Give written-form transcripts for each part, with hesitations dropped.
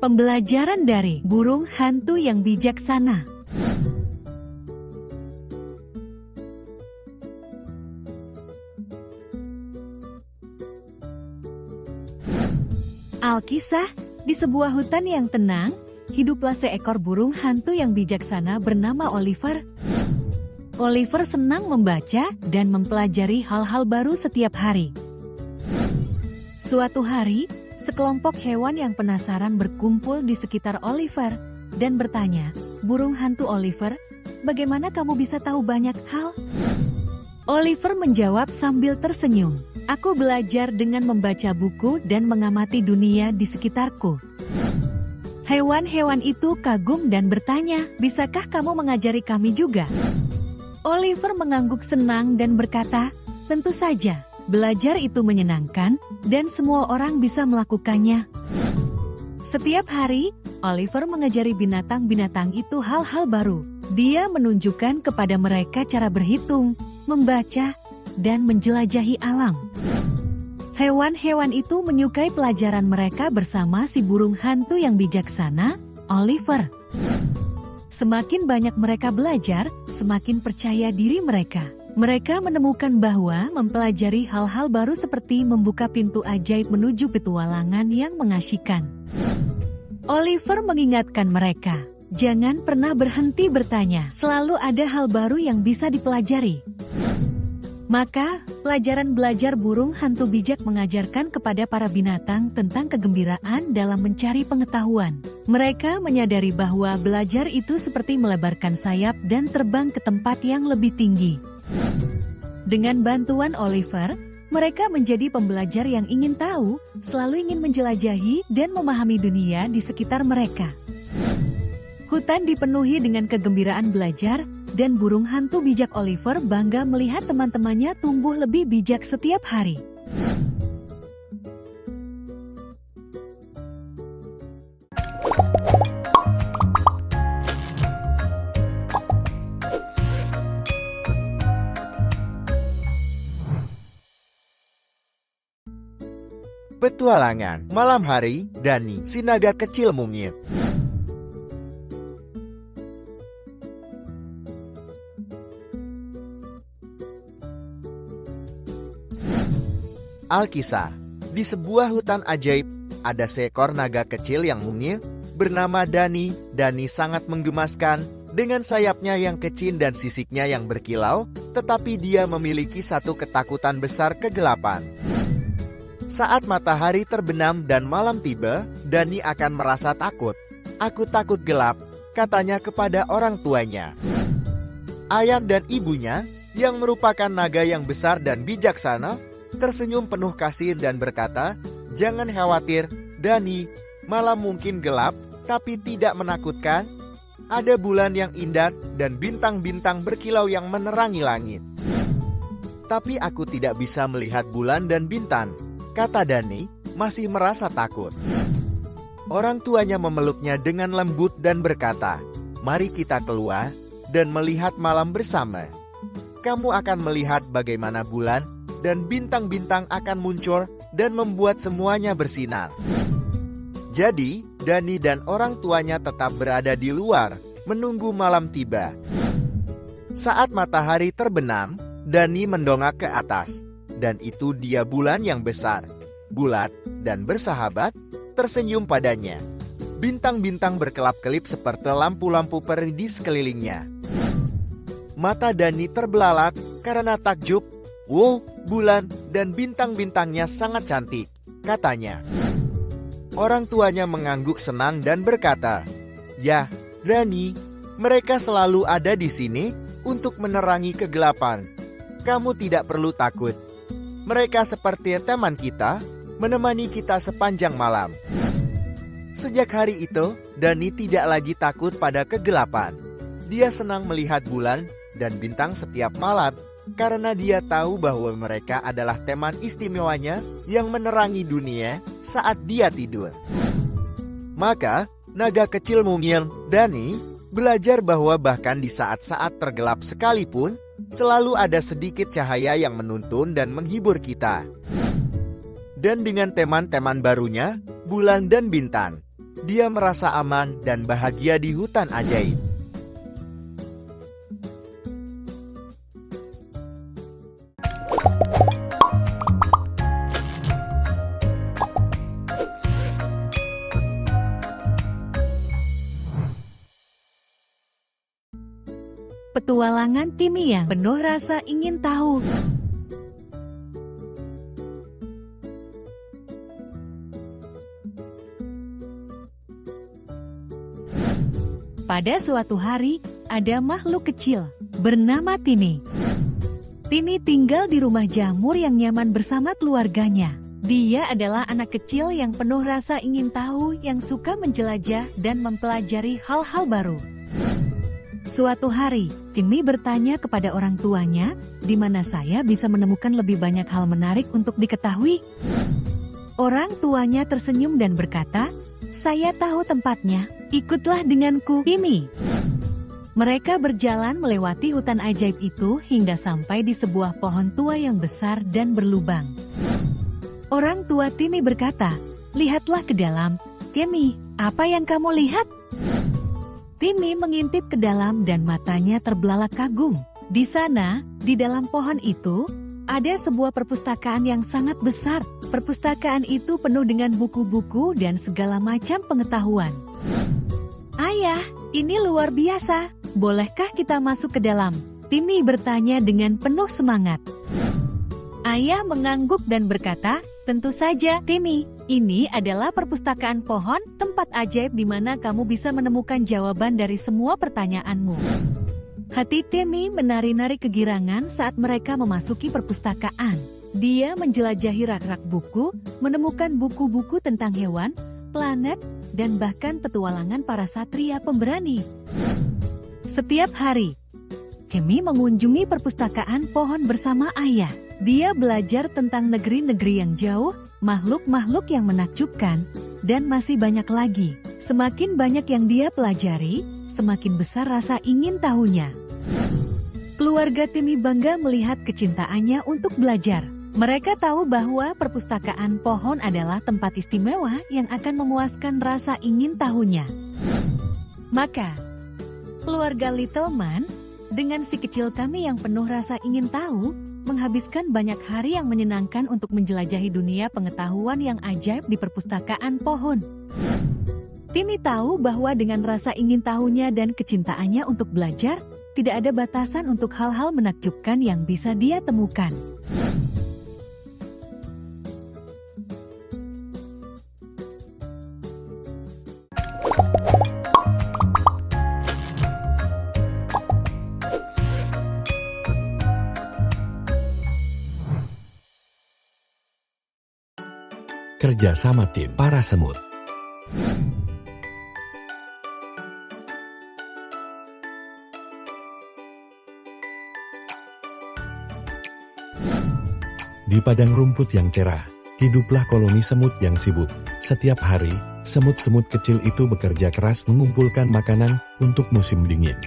Pembelajaran dari burung hantu yang bijaksana. Alkisah, di sebuah hutan yang tenang, hiduplah seekor burung hantu yang bijaksana bernama Oliver. Oliver senang membaca dan mempelajari hal-hal baru setiap hari. Suatu hari, sekelompok hewan yang penasaran berkumpul di sekitar Oliver dan bertanya, "Burung hantu Oliver, bagaimana kamu bisa tahu banyak hal?" Oliver menjawab sambil tersenyum, "Aku belajar dengan membaca buku dan mengamati dunia di sekitarku." Hewan-hewan itu kagum dan bertanya, "Bisakah kamu mengajari kami juga?" Oliver mengangguk senang dan berkata, "Tentu saja, belajar itu menyenangkan, dan semua orang bisa melakukannya." Setiap hari, Oliver mengajari binatang-binatang itu hal-hal baru. Dia menunjukkan kepada mereka cara berhitung, membaca, dan menjelajahi alam. Hewan-hewan itu menyukai pelajaran mereka bersama si burung hantu yang bijaksana, Oliver. Semakin banyak mereka belajar, semakin percaya diri mereka. Mereka menemukan bahwa mempelajari hal-hal baru seperti membuka pintu ajaib menuju petualangan yang mengasyikan. Oliver mengingatkan mereka, jangan pernah berhenti bertanya, selalu ada hal baru yang bisa dipelajari. Maka, pelajaran belajar burung hantu bijak mengajarkan kepada para binatang tentang kegembiraan dalam mencari pengetahuan. Mereka menyadari bahwa belajar itu seperti melebarkan sayap dan terbang ke tempat yang lebih tinggi. Dengan bantuan Oliver, mereka menjadi pembelajar yang ingin tahu, selalu ingin menjelajahi dan memahami dunia di sekitar mereka. Hutan dipenuhi dengan kegembiraan belajar, dan burung hantu bijak Oliver bangga melihat teman-temannya tumbuh lebih bijak setiap hari. Petualangan malam hari, Dani, si naga kecil mungil. Alkisah, di sebuah hutan ajaib, ada seekor naga kecil yang mungil, bernama Dani. Dani sangat menggemaskan, dengan sayapnya yang kecil dan sisiknya yang berkilau, tetapi dia memiliki satu ketakutan besar: kegelapan. Saat matahari terbenam dan malam tiba, Dani akan merasa takut. "Aku takut gelap," katanya kepada orang tuanya. Ayah dan ibunya, yang merupakan naga yang besar dan bijaksana, tersenyum penuh kasih dan berkata, "Jangan khawatir, Dani, malam mungkin gelap, tapi tidak menakutkan. Ada bulan yang indah dan bintang-bintang berkilau yang menerangi langit." "Tapi aku tidak bisa melihat bulan dan bintang," kata Dani, masih merasa takut. Orang tuanya memeluknya dengan lembut dan berkata, "Mari kita keluar dan melihat malam bersama. Kamu akan melihat bagaimana bulan dan bintang-bintang akan muncul dan membuat semuanya bersinar." Jadi, Dani dan orang tuanya tetap berada di luar, menunggu malam tiba. Saat matahari terbenam, Dani mendongak ke atas, dan itu dia bulan yang besar, bulat, dan bersahabat, tersenyum padanya. Bintang-bintang berkelap-kelip seperti lampu-lampu peri di sekelilingnya. Mata Dani terbelalak karena takjub. "Wow, bulan dan bintang-bintangnya sangat cantik," katanya. Orang tuanya mengangguk senang dan berkata, "Ya, Dani, mereka selalu ada di sini untuk menerangi kegelapan. Kamu tidak perlu takut. Mereka seperti teman kita, menemani kita sepanjang malam." Sejak hari itu, Dani tidak lagi takut pada kegelapan. Dia senang melihat bulan dan bintang setiap malam, karena dia tahu bahwa mereka adalah teman istimewanya yang menerangi dunia saat dia tidur. Maka, naga kecil mungil, Dani, belajar bahwa bahkan di saat-saat tergelap sekalipun, selalu ada sedikit cahaya yang menuntun dan menghibur kita. Dan dengan teman-teman barunya, bulan dan bintang, Dia merasa aman dan bahagia di hutan ajaib. Petualangan Timmy yang penuh rasa ingin tahu. Pada suatu hari, ada makhluk kecil bernama Timmy. Timmy tinggal di rumah jamur yang nyaman bersama keluarganya. Dia adalah anak kecil yang penuh rasa ingin tahu, yang suka menjelajah dan mempelajari hal-hal baru. Suatu hari, Timmy bertanya kepada orang tuanya, "Di mana saya bisa menemukan lebih banyak hal menarik untuk diketahui?" Orang tuanya tersenyum dan berkata, "Saya tahu tempatnya, ikutlah denganku, Timmy." Mereka berjalan melewati hutan ajaib itu hingga sampai di sebuah pohon tua yang besar dan berlubang. Orang tua Timmy berkata, "Lihatlah ke dalam." "Timmy, apa yang kamu lihat?" Timmy mengintip ke dalam dan matanya terbelalak kagum. Di sana, di dalam pohon itu, ada sebuah perpustakaan yang sangat besar. Perpustakaan itu penuh dengan buku-buku dan segala macam pengetahuan. "Ayah, ini luar biasa. Bolehkah kita masuk ke dalam?" Timmy bertanya dengan penuh semangat. Ayah mengangguk dan berkata, "Tentu saja, Timmy. Ini adalah perpustakaan pohon, tempat ajaib di mana kamu bisa menemukan jawaban dari semua pertanyaanmu." Hati Timmy menari-nari kegirangan saat mereka memasuki perpustakaan. Dia menjelajahi rak-rak buku, menemukan buku-buku tentang hewan, planet, dan bahkan petualangan para satria pemberani. Setiap hari, Timmy mengunjungi perpustakaan pohon bersama ayah. Dia belajar tentang negeri-negeri yang jauh, makhluk-makhluk yang menakjubkan, dan masih banyak lagi. Semakin banyak yang dia pelajari, semakin besar rasa ingin tahunya. Keluarga Timmy bangga melihat kecintaannya untuk belajar. Mereka tahu bahwa perpustakaan pohon adalah tempat istimewa yang akan memuaskan rasa ingin tahunya. Maka, keluarga Little Man, dengan si kecil kami yang penuh rasa ingin tahu, menghabiskan banyak hari yang menyenangkan untuk menjelajahi dunia pengetahuan yang ajaib di perpustakaan pohon. Timmy tahu bahwa dengan rasa ingin tahunya dan kecintaannya untuk belajar, tidak ada batasan untuk hal-hal menakjubkan yang bisa dia temukan. Kerja sama tim para semut. Di padang rumput yang cerah, hiduplah koloni semut yang sibuk. Setiap hari, semut-semut kecil itu bekerja keras mengumpulkan makanan untuk musim dingin.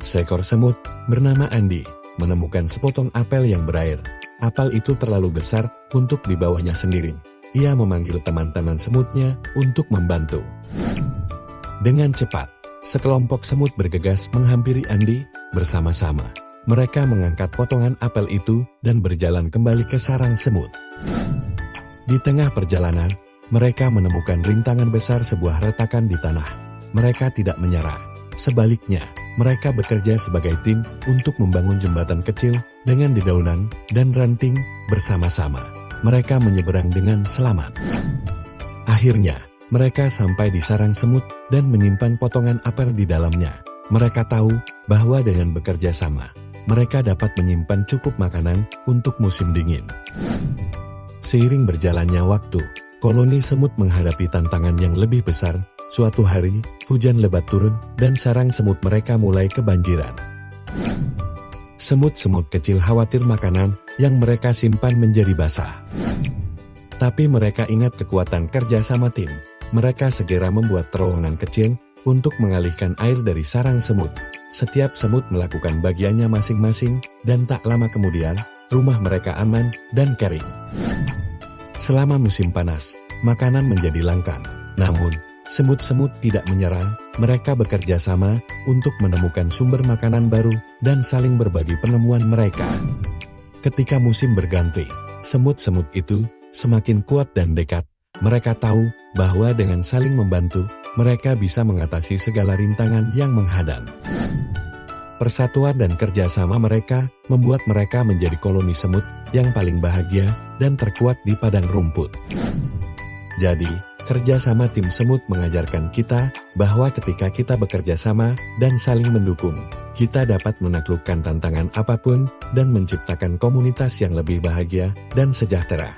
Seekor semut, bernama Andy, menemukan sepotong apel yang berair. Apel itu terlalu besar untuk dibawanya sendiri. Ia memanggil teman-teman semutnya untuk membantu. Dengan cepat, sekelompok semut bergegas menghampiri Andy bersama-sama. Mereka mengangkat potongan apel itu dan berjalan kembali ke sarang semut. Di tengah perjalanan, mereka menemukan rintangan besar sebuah retakan di tanah. Mereka tidak menyerah. Sebaliknya, mereka bekerja sebagai tim untuk membangun jembatan kecil dengan dedaunan dan ranting bersama-sama. Mereka menyeberang dengan selamat. Akhirnya, mereka sampai di sarang semut dan menyimpan potongan apel di dalamnya. Mereka tahu bahwa dengan bekerja sama, mereka dapat menyimpan cukup makanan untuk musim dingin. Seiring berjalannya waktu, koloni semut menghadapi tantangan yang lebih besar. Suatu hari, hujan lebat turun dan sarang semut mereka mulai kebanjiran. Semut-semut kecil khawatir makanan yang mereka simpan menjadi basah. Tapi mereka ingat kekuatan kerja sama tim. Mereka segera membuat terowongan kecil untuk mengalihkan air dari sarang semut. Setiap semut melakukan bagiannya masing-masing, dan tak lama kemudian, rumah mereka aman dan kering. Selama musim panas, makanan menjadi langka. Namun, semut-semut tidak menyerah, mereka bekerja sama untuk menemukan sumber makanan baru dan saling berbagi penemuan mereka. Ketika musim berganti, semut-semut itu semakin kuat dan dekat. Mereka tahu bahwa dengan saling membantu, mereka bisa mengatasi segala rintangan yang menghadang. Persatuan dan kerjasama mereka membuat mereka menjadi koloni semut yang paling bahagia dan terkuat di padang rumput. Jadi, kerjasama tim semut mengajarkan kita bahwa ketika kita bekerja sama dan saling mendukung, kita dapat menaklukkan tantangan apapun dan menciptakan komunitas yang lebih bahagia dan sejahtera.